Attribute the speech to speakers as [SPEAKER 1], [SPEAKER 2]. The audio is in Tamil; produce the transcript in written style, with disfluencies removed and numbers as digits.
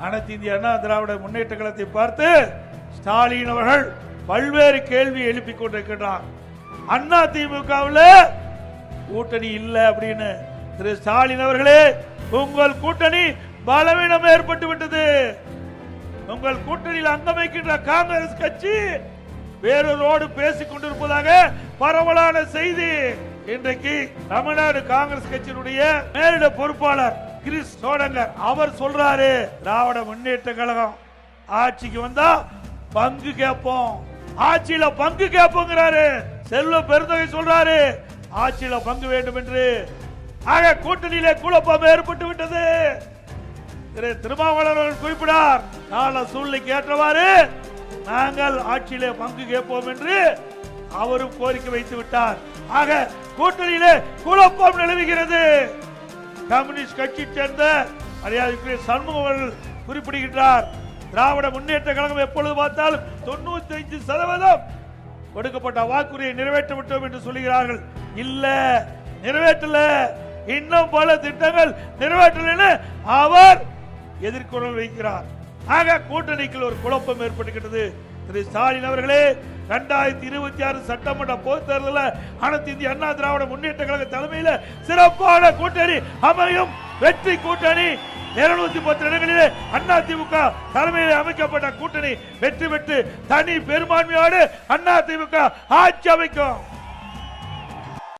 [SPEAKER 1] அனைத்து இந்திய அண்ணா திராவிட முன்னேற்ற கழகத்தை பார்த்து ஸ்டாலின் அவர்கள் பல்வேறு கேள்வி எழுப்பிக் கொண்டிருக்கிறார். அண்ணா திமுகவில் கூட்டணி இல்லை அப்படின்னு. திரு ஸ்டாலின் அவர்களே, உங்கள் கூட்டணி பலவீனம் ஏற்பட்டு விட்டது. உங்கள் கூட்டணியில் அங்கம் வைக்கின்ற காங்கிரஸ் கட்சி வேறொரு பேசிக் கொண்டிருப்பதாக பரவலான செய்தி. இன்றைக்கு தமிழ்நாடு காங்கிரஸ் கட்சியினுடைய மேலிட பொறுப்பாளர் கிரிஸ் சோடங்கர் அவர் சொல்றாரு, திராவிட முன்னேற்ற கழகம் ஆட்சிக்கு வந்தா பங்கு கேட்போம், ஆட்சியில பங்கு கேட்போங்கிறாரு. செல்வ பெருந்தகை சொல்றாரு ஆட்சியில பங்கு வேண்டும் என்று. ஆக கூட்டணியிலே குழப்பம் ஏற்பட்டு விட்டது. திரு திருமாவளவன் குறிப்பிடார், கால சூழ்நிலைக்கு ஏற்றவாறு நாங்கள் ஆட்சியிலே பங்கு கேட்போம் என்று அவரும் கோரிக்கை வைத்து விட்டார். ஆக கூட்டணியிலே குழப்பம் நிலவுகிறது. கம்யூனிஸ்ட் கட்சி சேர்ந்த மரியாதைக்குரிய சண்முகம் அவர்கள் குறிப்பிடுகின்றார், திராவிட முன்னேற்ற கழகம் எப்பொழுது பார்த்தாலும் 95% கொடுக்கப்பட்ட வாக்குறுதியை நிறைவேற்ற விட்டோம் என்று சொல்லுகிறார்கள். இல்ல, நிறைவேற்றல, இன்னும் பல திட்டங்கள் நிறைவேற்றல அவர் எதிர்குரல் வைக்கிறார். ஆக கூட்டணிக்குள் ஒரு குழப்பம் ஏற்படுகிறது. திரு ஸ்டாலின் அவர்களே, 2026 சட்டமன்ற பொதுத் தேர்தலில் அனைத்து இந்திய அண்ணா திராவிட முன்னேற்ற கழக தலைமையில் சிறப்பான கூட்டணி அமையும். வெற்றி கூட்டணி 210 இடங்களிலே அண்ணா திமுக தலைமையில் அமைக்கப்பட்ட கூட்டணி வெற்றி பெற்று தனி பெரும்பான்மையோடு அண்ணா திமுக ஆட்சி அமைக்கும்.